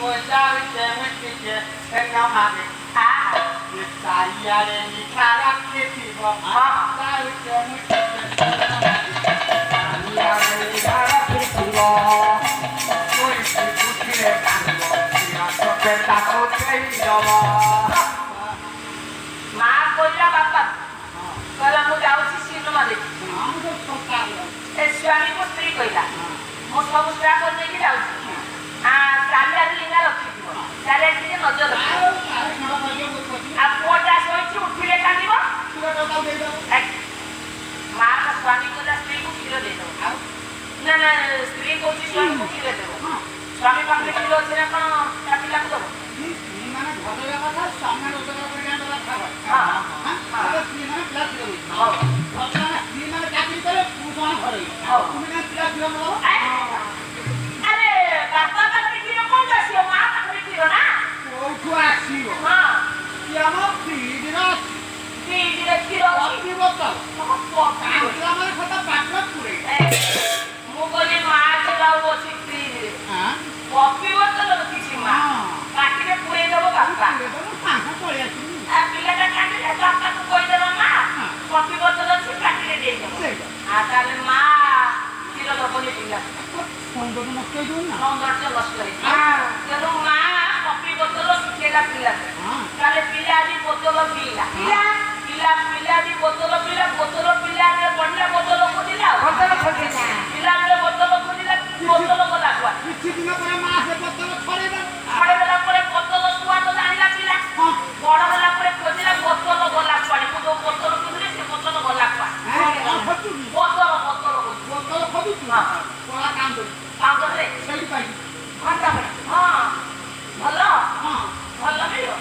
我家的姐妹姐姐很要妈的啊，你啥呀的？你看那天气不好，家的姐妹姐姐很要妈的，你看那天气不好，我一直不去的干过，你那说别打我腿了吗？ମା କହିଲା ବାପା କହିଲା ମୁଁ ଯାଉଛି ସିନେମା ଦେଖି ଏ ସ୍ୱାମୀକୁ ସ୍ତ୍ରୀ କହିଲା ମୁଁ ସବୁ ଛୁଆ କରିଦେଇକି ଯାଉଛି ଚାରିଆଡେ ଲିଙ୍ଗା ରଖିଥିବ ଚାରିଆଡେ ଟିକେ ନଜର ରଖିବ ଆଉ ପୁଅଟା ଶୋଇଛି ଉଠିଲେ କାନ୍ଦିବ ମା ସ୍ୱାମୀ କହିଲା ସ୍ତ୍ରୀକୁ କ୍ଷୀର ଦେଇଦବ ନା ନା ସ୍ତ୍ରୀ କହୁଛି ସ୍ୱାମୀକୁ କ୍ଷୀର ଦେବ ସ୍ୱାମୀ ପାଖରେ କ୍ଷୀର ଅଛି ନା କଣ ତା ପିଲାକୁ ଦବ ପିଲାଟା କାଟିଲେ ବାପାକୁ କହିଦେବ ମା କଫି ବୋତଲ ଅଛି କାଟିଲେ ଦେଇଦେବ ତାହେଲେ ମା କ୍ଷୀର ଦବନି ପିଲା ସୌନ୍ଦର୍ଯ୍ୟ ନଷ୍ଟ ହେଇଛି ତେଣୁ ମା କଫି ବୋତଲ ଶିଖେଇଲା ପିଲାକୁ ତାହେଲେ ପିଲା ଆଜି ବୋତଲ ପିଇଲା ପିଲା ଆଜି ବୋତଲ ପିଇଲା ବୋତଲ ପିଲାରେ ପଡ଼ିଲା ବୋତଲ ଖୋଜିଲା ପିଲାବେଳେ ବୋତଲ ଖୋଜିଲା ବୋତଲ ଗଲା କୁଆ ଛଡ଼େଇଦେଲା ପରେ ବୋତଲ ସୁଆଦ ଜାଣିଲା ପିଲା ବଡ଼ ହେଲା ପରେ ଖୋଜିଲା ବୋତଲ ଗଲା କୁଆଡ଼େ ମୁଁ ଯୋଉ ବୋତଲ ଖୋଜିଲି ସେ ବୋତଲ ଗଲା କୁଆଡ଼େ ବୋତଲ ଖୋଜୁଛୁ କାଉଣ୍ଟରରେ ଘଣ୍ଟା ହଁ ଭଲ ଭଲ ମିଳିବ